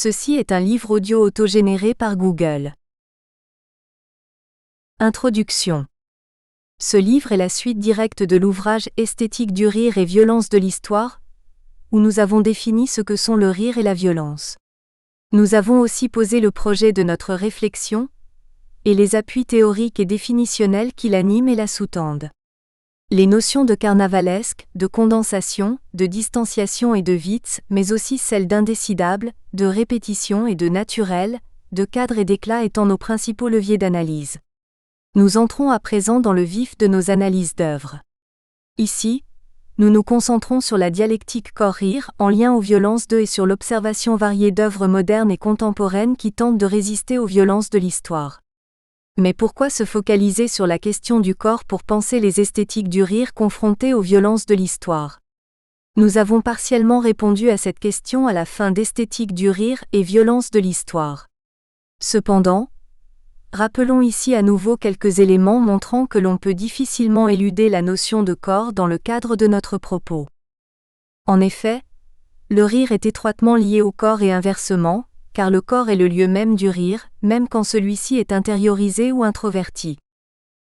Ceci est un livre audio autogénéré par Google. Introduction. Ce livre est la suite directe de l'ouvrage Esthétique du rire et violence de l'histoire, où nous avons défini ce que sont le rire et la violence. Nous avons aussi posé le projet de notre réflexion, et les appuis théoriques et définitionnels qui l'animent et la sous-tendent. Les notions de carnavalesque, de condensation, de distanciation et de Witz, mais aussi celles d'indécidable, de répétition et de naturel, de cadre et d'éclat étant nos principaux leviers d'analyse. Nous entrons à présent dans le vif de nos analyses d'œuvres. Ici, nous nous concentrons sur la dialectique corps-rire en lien aux violences et sur l'observation variée d'œuvres modernes et contemporaines qui tentent de résister aux violences de l'histoire. Mais pourquoi se focaliser sur la question du corps pour penser les esthétiques du rire confrontées aux violences de l'histoire? Nous avons partiellement répondu à cette question à la fin d'Esthétique du rire et violence de l'histoire. Cependant, rappelons ici à nouveau quelques éléments montrant que l'on peut difficilement éluder la notion de corps dans le cadre de notre propos. En effet, le rire est étroitement lié au corps et inversement, car le corps est le lieu même du rire, même quand celui-ci est intériorisé ou introverti.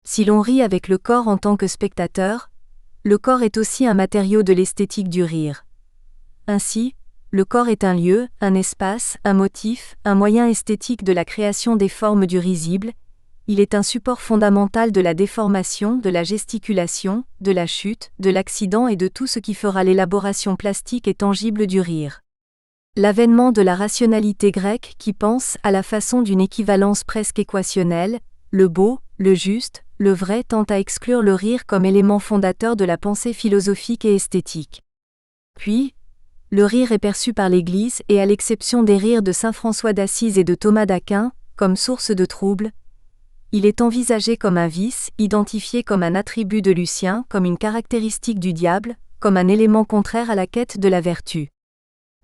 Si l'on rit avec le corps en tant que spectateur, le corps est aussi un matériau de l'esthétique du rire. Ainsi, le corps est un lieu, un espace, un motif, un moyen esthétique de la création des formes du risible, il est un support fondamental de la déformation, de la gesticulation, de la chute, de l'accident et de tout ce qui fera l'élaboration plastique et tangible du rire. L'avènement de la rationalité grecque qui pense à la façon d'une équivalence presque équationnelle, le beau, le juste, le vrai tend à exclure le rire comme élément fondateur de la pensée philosophique et esthétique. Puis, le rire est perçu par l'Église et à l'exception des rires de saint François d'Assise et de Thomas d'Aquin, comme source de trouble, il est envisagé comme un vice, identifié comme un attribut de Lucien, comme une caractéristique du diable, comme un élément contraire à la quête de la vertu.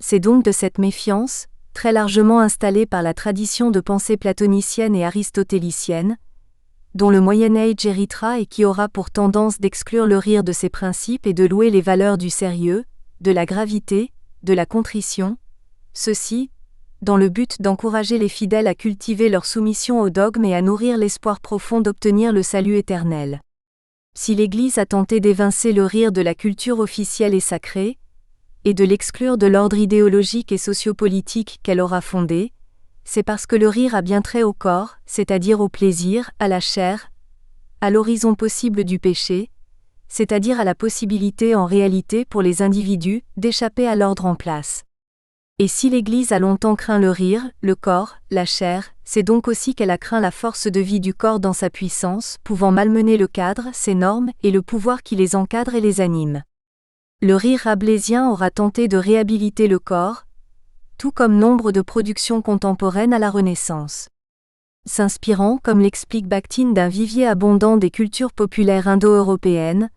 C'est donc de cette méfiance, très largement installée par la tradition de pensée platonicienne et aristotélicienne, dont le Moyen-Âge héritera et qui aura pour tendance d'exclure le rire de ses principes et de louer les valeurs du sérieux, de la gravité, de la contrition, ceci, dans le but d'encourager les fidèles à cultiver leur soumission au dogme et à nourrir l'espoir profond d'obtenir le salut éternel. Si l'Église a tenté d'évincer le rire de la culture officielle et sacrée, et de l'exclure de l'ordre idéologique et sociopolitique qu'elle aura fondé, c'est parce que le rire a bien trait au corps, c'est-à-dire au plaisir, à la chair, à l'horizon possible du péché, c'est-à-dire à la possibilité en réalité pour les individus d'échapper à l'ordre en place. Et si l'Église a longtemps craint le rire, le corps, la chair, c'est donc aussi qu'elle a craint la force de vie du corps dans sa puissance, pouvant malmener le cadre, ses normes et le pouvoir qui les encadre et les anime. Le rire rabelaisien aura tenté de réhabiliter le corps, tout comme nombre de productions contemporaines à la Renaissance. S'inspirant, comme l'explique Bakhtin, d'un vivier abondant des cultures populaires indo-européennes,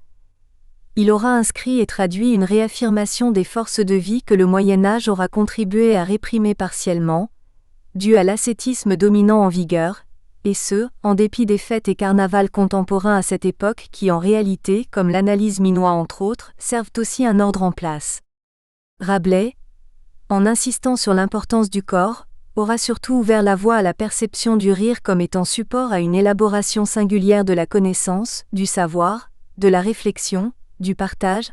il aura inscrit et traduit une réaffirmation des forces de vie que le Moyen-Âge aura contribué à réprimer partiellement, due à l'ascétisme dominant en vigueur, et ce, en dépit des fêtes et carnavals contemporains à cette époque qui en réalité, comme l'analyse minois entre autres, servent aussi un ordre en place. Rabelais, en insistant sur l'importance du corps, aura surtout ouvert la voie à la perception du rire comme étant support à une élaboration singulière de la connaissance, du savoir, de la réflexion, du partage,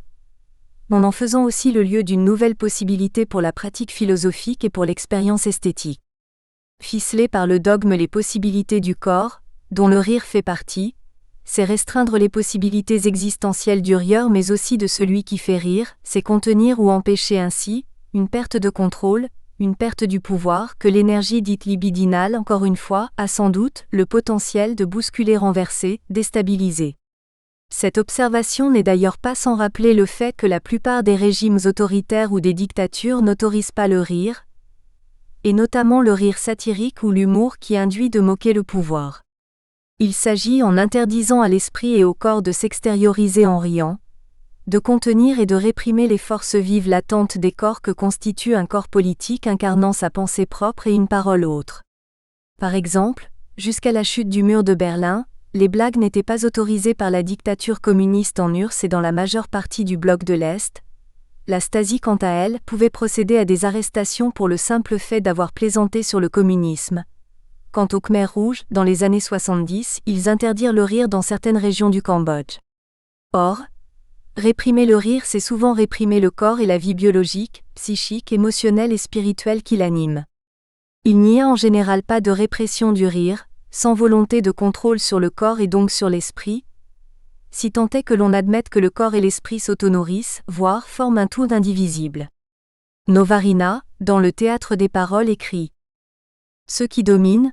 en faisant aussi le lieu d'une nouvelle possibilité pour la pratique philosophique et pour l'expérience esthétique. Ficeler par le dogme les possibilités du corps, dont le rire fait partie, c'est restreindre les possibilités existentielles du rieur mais aussi de celui qui fait rire, c'est contenir ou empêcher ainsi, une perte de contrôle, une perte du pouvoir que l'énergie dite libidinale, encore une fois, a sans doute le potentiel de bousculer, renverser, déstabiliser. Cette observation n'est d'ailleurs pas sans rappeler le fait que la plupart des régimes autoritaires ou des dictatures n'autorisent pas le rire, et notamment le rire satirique ou l'humour qui induit de moquer le pouvoir. Il s'agit, en interdisant à l'esprit et au corps de s'extérioriser en riant, de contenir et de réprimer les forces vives latentes des corps que constitue un corps politique incarnant sa pensée propre et une parole autre. Par exemple, jusqu'à la chute du mur de Berlin, les blagues n'étaient pas autorisées par la dictature communiste en URSS et dans la majeure partie du bloc de l'Est, La Stasi quant à elle pouvait procéder à des arrestations pour le simple fait d'avoir plaisanté sur le communisme. Quant aux Khmers rouges, dans les années 70, ils interdirent le rire dans certaines régions du Cambodge. Or, réprimer le rire, c'est souvent réprimer le corps et la vie biologique, psychique, émotionnelle et spirituelle qui l'anime. Il n'y a en général pas de répression du rire, sans volonté de contrôle sur le corps et donc sur l'esprit, si tant est que l'on admette que le corps et l'esprit s'autonourrissent, voire forment un tout indivisible. Novarina, dans le théâtre des paroles, écrit : ceux qui dominent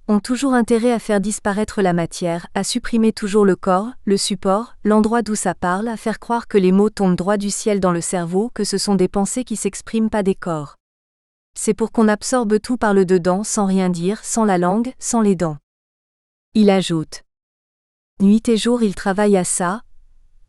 ont toujours intérêt à faire disparaître la matière, à supprimer toujours le corps, le support, l'endroit d'où ça parle, à faire croire que les mots tombent droit du ciel dans le cerveau, que ce sont des pensées qui s'expriment pas des corps. C'est pour qu'on absorbe tout par le dedans sans rien dire, sans la langue, sans les dents. Il ajoute : nuit et jour il travaille à ça,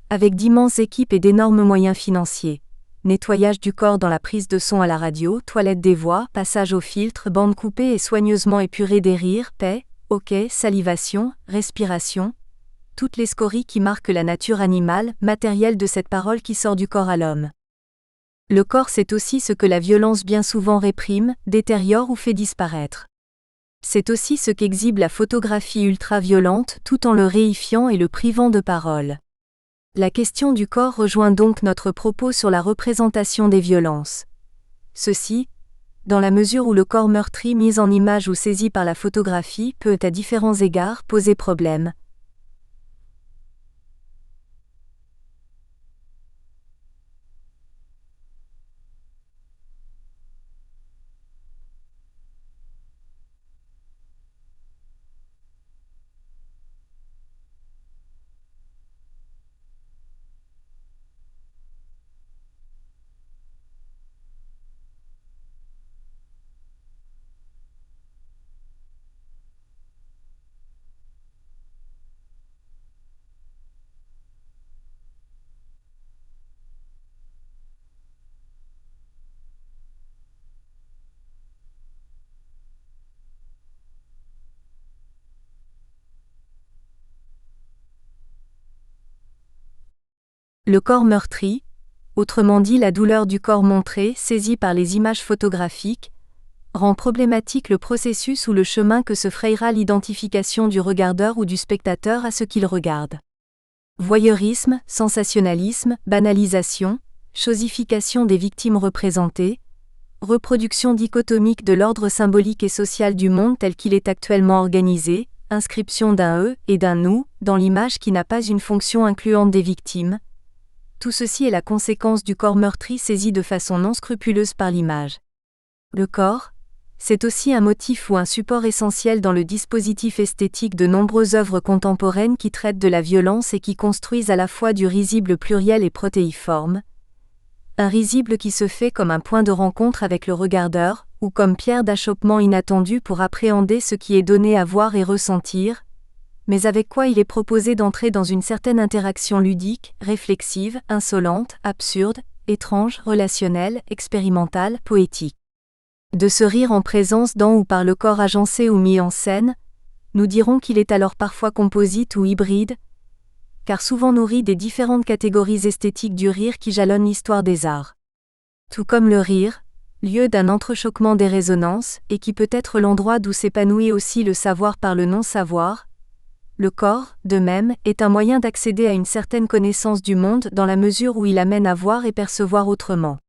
avec d'immenses équipes et d'énormes moyens financiers. Nettoyage du corps dans la prise de son à la radio, toilette des voix, passage au filtre, bande coupée et soigneusement épurée des rires, paix, hoquet, salivation, respiration, toutes les scories qui marquent la nature animale, matérielle de cette parole qui sort du corps à l'homme. Le corps, c'est aussi ce que la violence bien souvent réprime, détériore ou fait disparaître. C'est aussi ce qu'exhibe la photographie ultra-violente tout en le réifiant et le privant de parole. La question du corps rejoint donc notre propos sur la représentation des violences. Ceci, dans la mesure où le corps meurtri mis en image ou saisi par la photographie peut à différents égards poser problème. Le corps meurtri, autrement dit la douleur du corps montrée, saisie par les images photographiques, rend problématique le processus ou le chemin que se frayera l'identification du regardeur ou du spectateur à ce qu'il regarde. Voyeurisme, sensationnalisme, banalisation, chosification des victimes représentées, reproduction dichotomique de l'ordre symbolique et social du monde tel qu'il est actuellement organisé, inscription d'un « eux » et d'un « nous » dans l'image qui n'a pas une fonction incluante des victimes. Tout ceci est la conséquence du corps meurtri saisi de façon non scrupuleuse par l'image. Le corps, c'est aussi un motif ou un support essentiel dans le dispositif esthétique de nombreuses œuvres contemporaines qui traitent de la violence et qui construisent à la fois du risible pluriel et protéiforme. Un risible qui se fait comme un point de rencontre avec le regardeur, ou comme pierre d'achoppement inattendue pour appréhender ce qui est donné à voir et ressentir, mais avec quoi il est proposé d'entrer dans une certaine interaction ludique, réflexive, insolente, absurde, étrange, relationnelle, expérimentale, poétique. De se rire en présence dans ou par le corps agencé ou mis en scène, nous dirons qu'il est alors parfois composite ou hybride, car souvent nourri des différentes catégories esthétiques du rire qui jalonnent l'histoire des arts. Tout comme le rire, lieu d'un entrechoquement des résonances, et qui peut être l'endroit d'où s'épanouit aussi le savoir par le non-savoir, le corps, de même, est un moyen d'accéder à une certaine connaissance du monde dans la mesure où il amène à voir et percevoir autrement.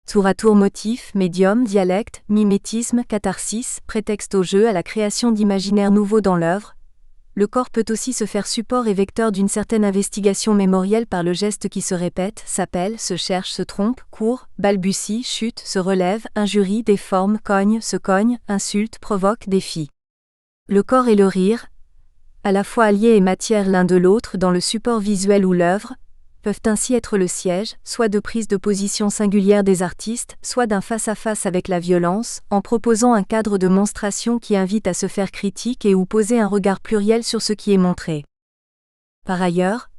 Tour à tour motif, médium, dialecte, mimétisme, catharsis, prétexte au jeu, à la création d'imaginaires nouveaux dans l'œuvre, le corps peut aussi se faire support et vecteur d'une certaine investigation mémorielle par le geste qui se répète, s'appelle, se cherche, se trompe, court, balbutie, chute, se relève, injurie, déforme, cogne, se cogne, insulte, provoque, défie. Le corps et le rire, à la fois alliés et matière l'un de l'autre dans le support visuel ou l'œuvre, peuvent ainsi être le siège, soit de prise de position singulière des artistes, soit d'un face-à-face avec la violence, en proposant un cadre de monstration qui invite à se faire critique et ou poser un regard pluriel sur ce qui est montré. Par ailleurs,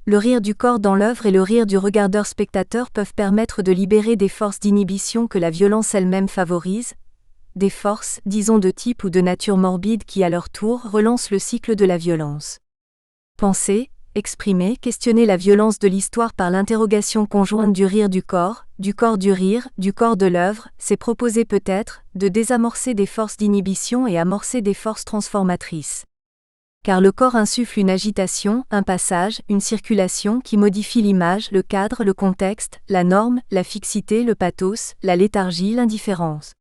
le rire du corps dans l'œuvre et le rire du regardeur-spectateur peuvent permettre de libérer des forces d'inhibition que la violence elle-même favorise, des forces, disons de type ou de nature morbide qui à leur tour relancent le cycle de la violence. Pensée, exprimer, questionner la violence de l'histoire par l'interrogation conjointe du rire du corps du rire, du corps de l'œuvre, c'est proposer peut-être, de désamorcer des forces d'inhibition et amorcer des forces transformatrices. Car le corps insuffle une agitation, un passage, une circulation qui modifie l'image, le cadre, le contexte, la norme, la fixité, le pathos, la léthargie, l'indifférence.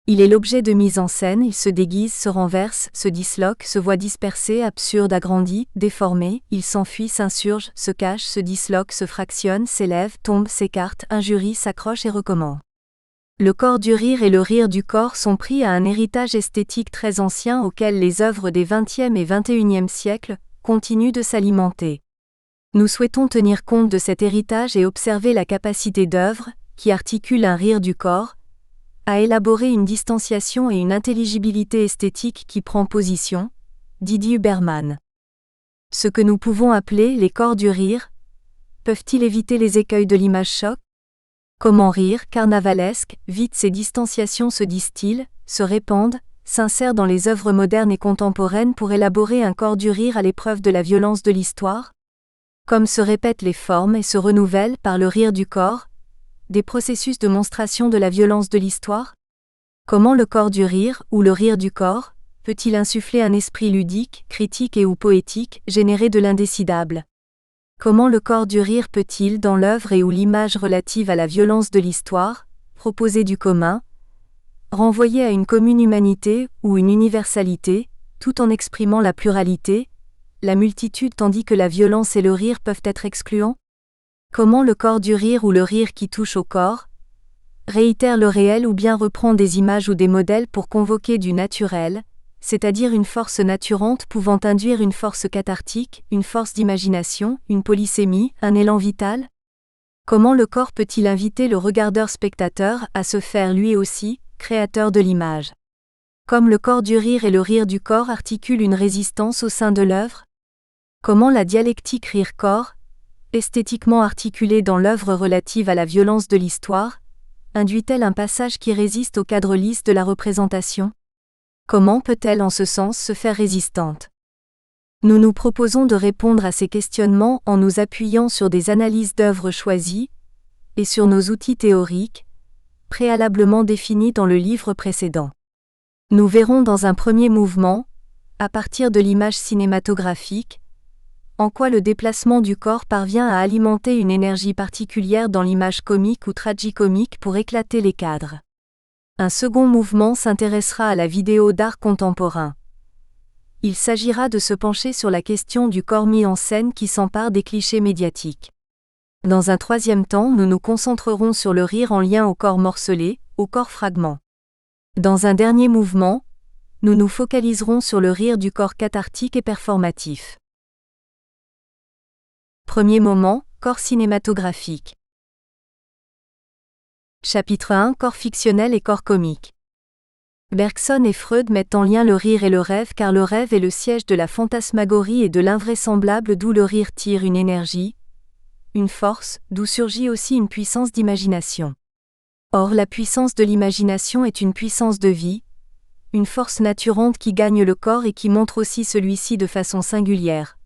Il est l'objet de mise en scène, il se déguise, se renverse, se disloque, se voit dispersé, absurde, agrandi, déformé, il s'enfuit, s'insurge, se cache, se disloque, se fractionne, s'élève, tombe, s'écarte, injurie, s'accroche et recommence. Le corps du rire et le rire du corps sont pris à un héritage esthétique très ancien auquel les œuvres des XXe et XXIe siècles continuent de s'alimenter. Nous souhaitons tenir compte de cet héritage et observer la capacité d'œuvres, qui articule un rire du corps, à élaborer une distanciation et une intelligibilité esthétique qui prend position, Didier Huberman. Ce que nous pouvons appeler les corps du rire, peuvent-ils éviter les écueils de l'image choc? Comment rire, carnavalesque, vite ces distanciations se distillent, se répandent, s'insèrent dans les œuvres modernes et contemporaines pour élaborer un corps du rire à l'épreuve de la violence de l'histoire? Comme se répètent les formes et se renouvellent par le rire du corps, des processus de monstration de la violence de l'histoire? Comment le corps du rire, ou le rire du corps, peut-il insuffler un esprit ludique, critique et ou poétique, générer de l'indécidable? Comment le corps du rire peut-il, dans l'œuvre et ou l'image relative à la violence de l'histoire, proposer du commun, renvoyer à une commune humanité ou une universalité, tout en exprimant la pluralité, la multitude tandis que la violence et le rire peuvent être excluants? Comment le corps du rire ou le rire qui touche au corps réitère le réel ou bien reprend des images ou des modèles pour convoquer du naturel, c'est-à-dire une force naturante pouvant induire une force cathartique, une force d'imagination, une polysémie, un élan vital? Comment le corps peut-il inviter le regardeur-spectateur à se faire lui aussi, créateur de l'image? Comme le corps du rire et le rire du corps articulent une résistance au sein de l'œuvre? Comment la dialectique rire-corps, esthétiquement articulée dans l'œuvre relative à la violence de l'histoire, induit-elle un passage qui résiste au cadre lisse de la représentation? Comment peut-elle en ce sens se faire résistante? Nous nous proposons de répondre à ces questionnements en nous appuyant sur des analyses d'œuvres choisies, et sur nos outils théoriques, préalablement définis dans le livre précédent. Nous verrons dans un premier mouvement, à partir de l'image cinématographique, en quoi le déplacement du corps parvient à alimenter une énergie particulière dans l'image comique ou tragicomique pour éclater les cadres. Un second mouvement s'intéressera à la vidéo d'art contemporain. Il s'agira de se pencher sur la question du corps mis en scène qui s'empare des clichés médiatiques. Dans un troisième temps, nous nous concentrerons sur le rire en lien au corps morcelé, au corps fragment. Dans un dernier mouvement, nous nous focaliserons sur le rire du corps cathartique et performatif. Premier moment, corps cinématographique. Chapitre 1, corps fictionnel et corps comique. Bergson et Freud mettent en lien le rire et le rêve car le rêve est le siège de la fantasmagorie et de l'invraisemblable d'où le rire tire une énergie, une force, d'où surgit aussi une puissance d'imagination. Or la puissance de l'imagination est une puissance de vie, une force naturante qui gagne le corps et qui montre aussi celui-ci de façon singulière.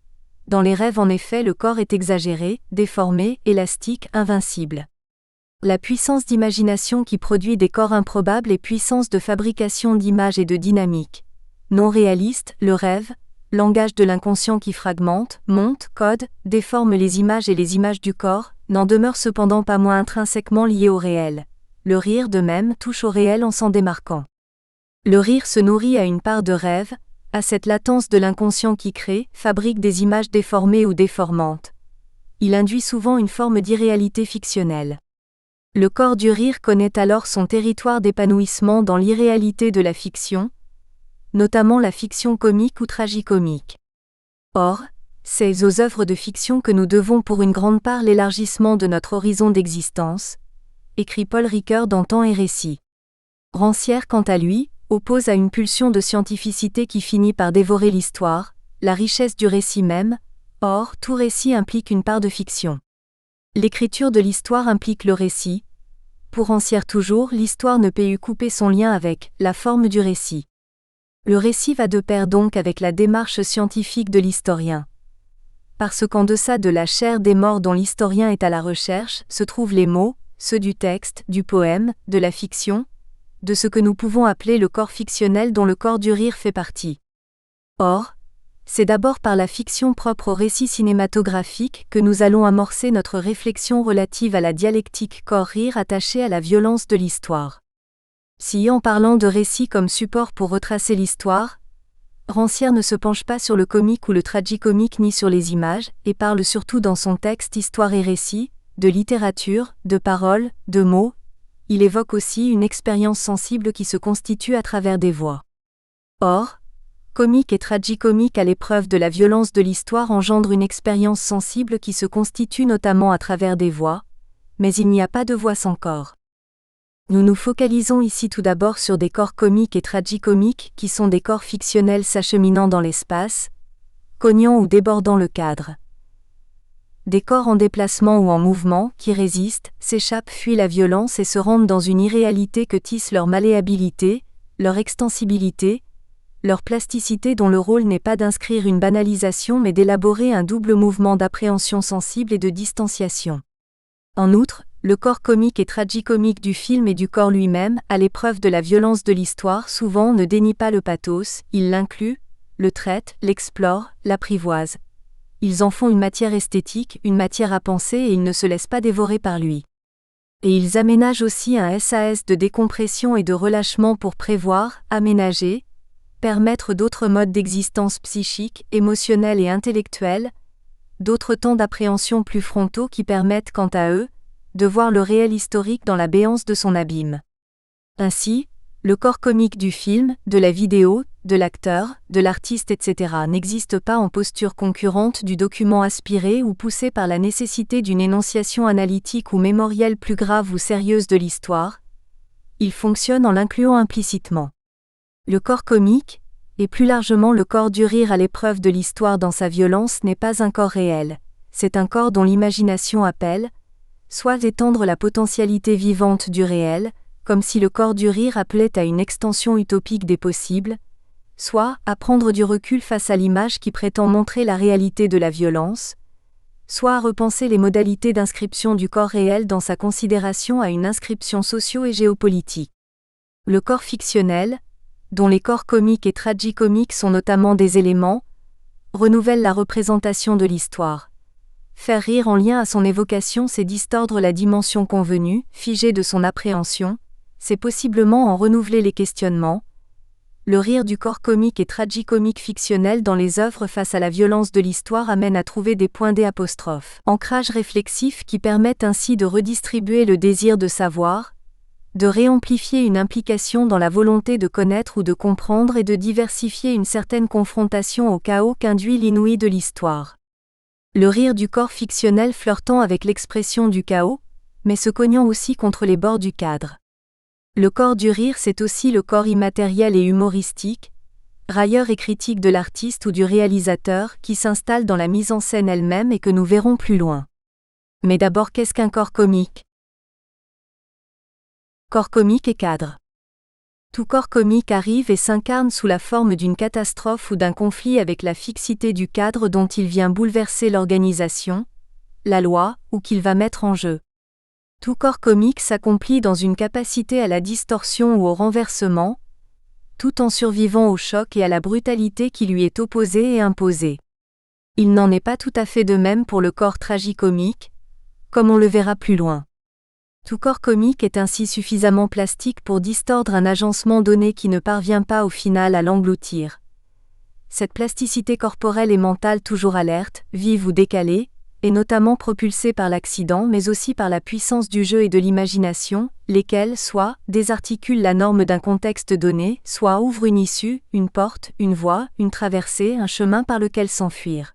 Dans les rêves en effet le corps est exagéré, déformé, élastique, invincible. La puissance d'imagination qui produit des corps improbables et puissance de fabrication d'images et de dynamique. Non réaliste, le rêve, langage de l'inconscient qui fragmente, monte, code, déforme les images et les images du corps, n'en demeure cependant pas moins intrinsèquement lié au réel. Le rire de même touche au réel en s'en démarquant. Le rire se nourrit à une part de rêve, à cette latence de l'inconscient qui crée, fabrique des images déformées ou déformantes. Il induit souvent une forme d'irréalité fictionnelle. Le corps du rire connaît alors son territoire d'épanouissement dans l'irréalité de la fiction, notamment la fiction comique ou tragicomique. Or, c'est aux œuvres de fiction que nous devons pour une grande part l'élargissement de notre horizon d'existence, écrit Paul Ricoeur dans Temps et Récit. Rancière, quant à lui, oppose à une pulsion de scientificité qui finit par dévorer l'histoire, la richesse du récit même. Or, tout récit implique une part de fiction. L'écriture de l'histoire implique le récit. Pour Rancière toujours, l'histoire ne peut couper son lien avec la forme du récit. Le récit va de pair donc avec la démarche scientifique de l'historien. parce qu'en deçà de la chair des morts dont l'historien est à la recherche, se trouvent les mots, ceux du texte, du poème, de la fiction, de ce que nous pouvons appeler le corps fictionnel dont le corps du rire fait partie. Or, c'est d'abord par la fiction propre au récit cinématographique que nous allons amorcer notre réflexion relative à la dialectique corps-rire attachée à la violence de l'histoire. Si en parlant de récit comme support pour retracer l'histoire, Rancière ne se penche pas sur le comique ou le tragicomique ni sur les images, et parle surtout dans son texte Histoire et récit, de littérature, de paroles, de mots, il évoque aussi une expérience sensible qui se constitue à travers des voix. Or, comique et tragicomique à l'épreuve de la violence de l'histoire engendrent une expérience sensible qui se constitue notamment à travers des voix, mais il n'y a pas de voix sans corps. Nous nous focalisons ici tout d'abord sur des corps comiques et tragicomiques qui sont des corps fictionnels s'acheminant dans l'espace, cognant ou débordant le cadre. Des corps en déplacement ou en mouvement qui résistent, s'échappent, fuient la violence et se rendent dans une irréalité que tissent leur malléabilité, leur extensibilité, leur plasticité dont le rôle n'est pas d'inscrire une banalisation mais d'élaborer un double mouvement d'appréhension sensible et de distanciation. En outre, le corps comique et tragicomique du film et du corps lui-même, à l'épreuve de la violence de l'histoire, souvent ne dénie pas le pathos, il l'inclut, le traite, l'explore, l'apprivoise. Ils en font une matière esthétique, une matière à penser et ils ne se laissent pas dévorer par lui. Et ils aménagent aussi un SAS de décompression et de relâchement pour prévoir, aménager, permettre d'autres modes d'existence psychique, émotionnelle et intellectuelle, d'autres temps d'appréhension plus frontaux qui permettent quant à eux, de voir le réel historique dans la béance de son abîme. Ainsi, le corps comique du film, de la vidéo, de l'acteur, de l'artiste etc. n'existe pas en posture concurrente du document aspiré ou poussé par la nécessité d'une énonciation analytique ou mémorielle plus grave ou sérieuse de l'histoire. Il fonctionne en l'incluant implicitement. Le corps comique, et plus largement le corps du rire à l'épreuve de l'histoire dans sa violence n'est pas un corps réel, c'est un corps dont l'imagination appelle, soit étendre la potentialité vivante du réel, comme si le corps du rire appelait à une extension utopique des possibles, soit à prendre du recul face à l'image qui prétend montrer la réalité de la violence, soit à repenser les modalités d'inscription du corps réel dans sa considération à une inscription socio- et géopolitique. Le corps fictionnel, dont les corps comiques et tragicomiques sont notamment des éléments, renouvelle la représentation de l'histoire. Faire rire en lien à son évocation, c'est distordre la dimension convenue, figée de son appréhension, c'est possiblement en renouveler les questionnements. Le rire du corps comique et tragicomique fictionnel dans les œuvres face à la violence de l'histoire amène à trouver des points d'apostrophe. Ancrage réflexif qui permettent ainsi de redistribuer le désir de savoir, de réamplifier une implication dans la volonté de connaître ou de comprendre et de diversifier une certaine confrontation au chaos qu'induit l'inouï de l'histoire. Le rire du corps fictionnel flirtant avec l'expression du chaos, mais se cognant aussi contre les bords du cadre. Le corps du rire, c'est aussi le corps immatériel et humoristique, railleur et critique de l'artiste ou du réalisateur qui s'installe dans la mise en scène elle-même et que nous verrons plus loin. Mais d'abord, qu'est-ce qu'un corps comique ? Corps comique et cadre. Tout corps comique arrive et s'incarne sous la forme d'une catastrophe ou d'un conflit avec la fixité du cadre dont il vient bouleverser l'organisation, la loi, ou qu'il va mettre en jeu. Tout corps comique s'accomplit dans une capacité à la distorsion ou au renversement, tout en survivant au choc et à la brutalité qui lui est opposée et imposée. Il n'en est pas tout à fait de même pour le corps tragicomique, comme on le verra plus loin. Tout corps comique est ainsi suffisamment plastique pour distordre un agencement donné qui ne parvient pas au final à l'engloutir. Cette plasticité corporelle et mentale toujours alerte, vive ou décalée, est notamment propulsée par l'accident mais aussi par la puissance du jeu et de l'imagination, lesquels soit désarticulent la norme d'un contexte donné, soit ouvrent une issue, une porte, une voie, une traversée, un chemin par lequel s'enfuir.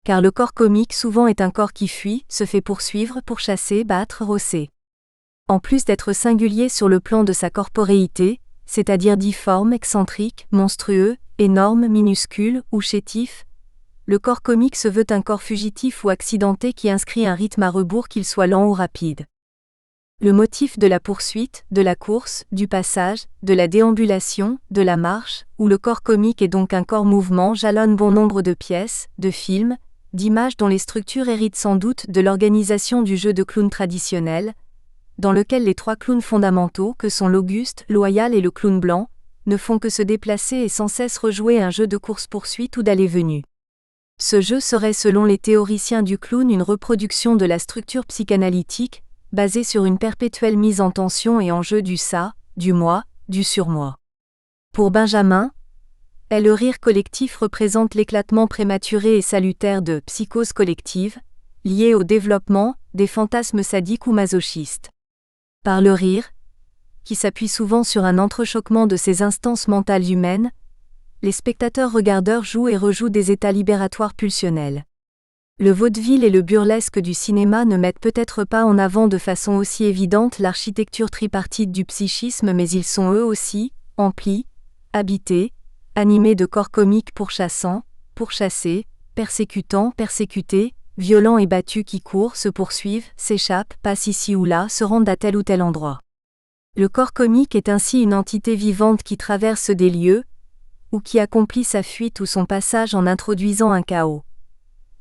Car le corps comique souvent est un corps qui fuit, se fait poursuivre, pourchasser, battre, rosser. En plus d'être singulier sur le plan de sa corporéité, c'est-à-dire difforme, excentrique, monstrueux, énorme, minuscule ou chétif, le corps comique se veut un corps fugitif ou accidenté qui inscrit un rythme à rebours qu'il soit lent ou rapide. Le motif de la poursuite, de la course, du passage, de la déambulation, de la marche, où le corps comique est donc un corps mouvement jalonne bon nombre de pièces, de films, d'images dont les structures héritent sans doute de l'organisation du jeu de clown traditionnel, dans lequel les 3 clowns fondamentaux que sont l'Auguste, Loyal et le clown blanc, ne font que se déplacer et sans cesse rejouer un jeu de course-poursuite ou d'aller-venue. Ce jeu serait selon les théoriciens du clown une reproduction de la structure psychanalytique, basée sur une perpétuelle mise en tension et en jeu du ça, du moi, du surmoi. Pour Benjamin, le rire collectif représente l'éclatement prématuré et salutaire de psychose collective, liée au développement des fantasmes sadiques ou masochistes. Par le rire, qui s'appuie souvent sur un entrechoquement de ces instances mentales humaines, les spectateurs-regardeurs jouent et rejouent des états libératoires pulsionnels. Le vaudeville et le burlesque du cinéma ne mettent peut-être pas en avant de façon aussi évidente l'architecture tripartite du psychisme, mais ils sont eux aussi, emplis, habités, animés de corps comiques pourchassants, pourchassés, persécutants, persécutés, violents et battus qui courent, se poursuivent, s'échappent, passent ici ou là, se rendent à tel ou tel endroit. Le corps comique est ainsi une entité vivante qui traverse des lieux, ou qui accomplit sa fuite ou son passage en introduisant un chaos.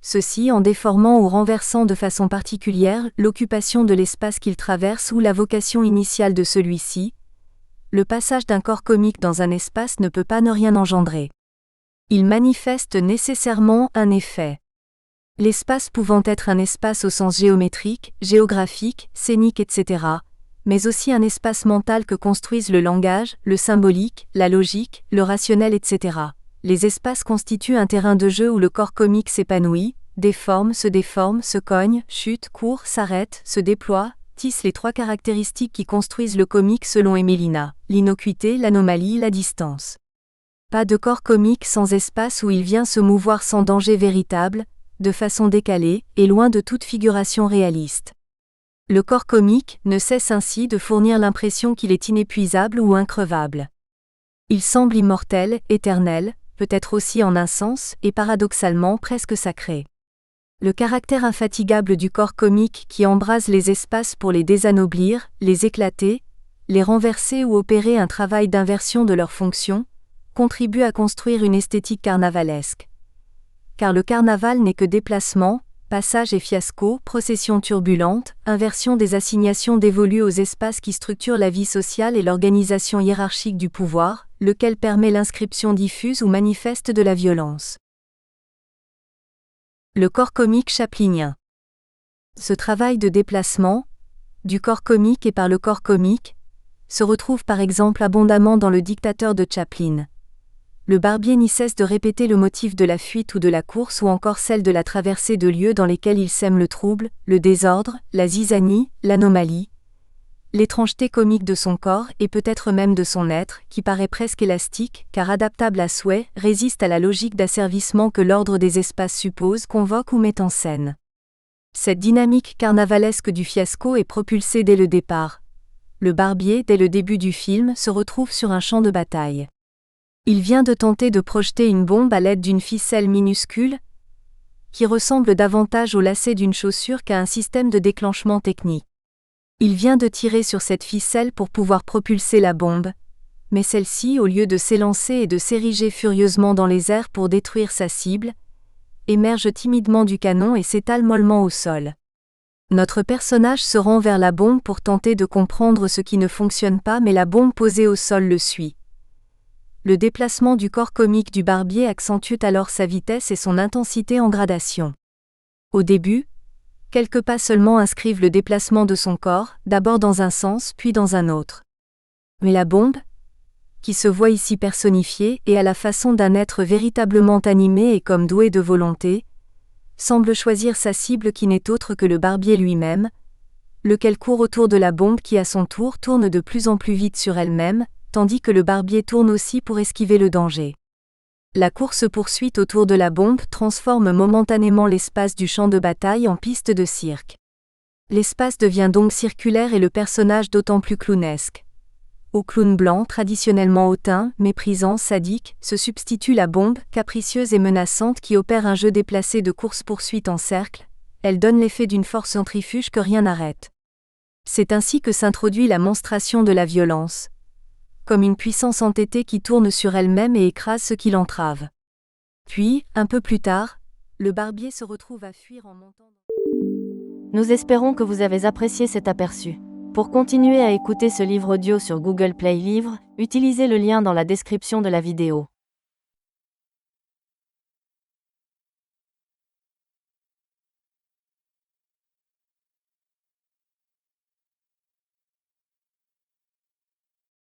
Ceci en déformant ou renversant de façon particulière l'occupation de l'espace qu'il traverse ou la vocation initiale de celui-ci. Le passage d'un corps comique dans un espace ne peut pas ne rien engendrer. Il manifeste nécessairement un effet. L'espace pouvant être un espace au sens géométrique, géographique, scénique, etc., mais aussi un espace mental que construisent le langage, le symbolique, la logique, le rationnel, etc. Les espaces constituent un terrain de jeu où le corps comique s'épanouit, déforme, se cogne, chute, court, s'arrête, se déploie, tisse les 3 caractéristiques qui construisent le comique selon Emélina, l'innocuité, l'anomalie, la distance. Pas de corps comique sans espace où il vient se mouvoir sans danger véritable, de façon décalée, et loin de toute figuration réaliste. Le corps comique ne cesse ainsi de fournir l'impression qu'il est inépuisable ou increvable. Il semble immortel, éternel, peut-être aussi en un sens, et paradoxalement presque sacré. Le caractère infatigable du corps comique qui embrase les espaces pour les désanoblir, les éclater, les renverser ou opérer un travail d'inversion de leur fonction, contribue à construire une esthétique carnavalesque. Car le carnaval n'est que déplacement, passage et fiasco, procession turbulente, inversion des assignations dévolues aux espaces qui structurent la vie sociale et l'organisation hiérarchique du pouvoir, lequel permet l'inscription diffuse ou manifeste de la violence. Le corps comique chaplinien. Ce travail de déplacement, du corps comique et par le corps comique, se retrouve par exemple abondamment dans Le Dictateur de Chaplin. Le barbier n'y cesse de répéter le motif de la fuite ou de la course ou encore celle de la traversée de lieux dans lesquels il sème le trouble, le désordre, la zizanie, l'anomalie, l'étrangeté comique de son corps et peut-être même de son être, qui paraît presque élastique, car adaptable à souhait, résiste à la logique d'asservissement que l'ordre des espaces suppose, convoque ou met en scène. Cette dynamique carnavalesque du fiasco est propulsée dès le départ. Le barbier, dès le début du film, se retrouve sur un champ de bataille. Il vient de tenter de projeter une bombe à l'aide d'une ficelle minuscule, qui ressemble davantage au lacet d'une chaussure qu'à un système de déclenchement technique. Il vient de tirer sur cette ficelle pour pouvoir propulser la bombe, mais celle-ci, au lieu de s'élancer et de s'ériger furieusement dans les airs pour détruire sa cible, émerge timidement du canon et s'étale mollement au sol. Notre personnage se rend vers la bombe pour tenter de comprendre ce qui ne fonctionne pas, mais la bombe posée au sol le suit. Le déplacement du corps comique du barbier accentue alors sa vitesse et son intensité en gradation. Au début, quelques pas seulement inscrivent le déplacement de son corps, d'abord dans un sens puis dans un autre. Mais la bombe, qui se voit ici personnifiée et à la façon d'un être véritablement animé et comme doué de volonté, semble choisir sa cible qui n'est autre que le barbier lui-même, lequel court autour de la bombe qui à son tour tourne de plus en plus vite sur elle-même, tandis que le barbier tourne aussi pour esquiver le danger. La course-poursuite autour de la bombe transforme momentanément l'espace du champ de bataille en piste de cirque. L'espace devient donc circulaire et le personnage d'autant plus clownesque. Au clown blanc, traditionnellement hautain, méprisant, sadique, se substitue la bombe, capricieuse et menaçante qui opère un jeu déplacé de course-poursuite en cercle. Elle donne l'effet d'une force centrifuge que rien n'arrête. C'est ainsi que s'introduit la monstration de la violence, comme une puissance entêtée qui tourne sur elle-même et écrase ce qui l'entrave. Puis, un peu plus tard, Le barbier se retrouve à fuir en montant. Nous espérons que vous avez apprécié cet aperçu. Pour continuer à écouter ce livre audio sur Google Play Livres, utilisez le lien dans la description de la vidéo.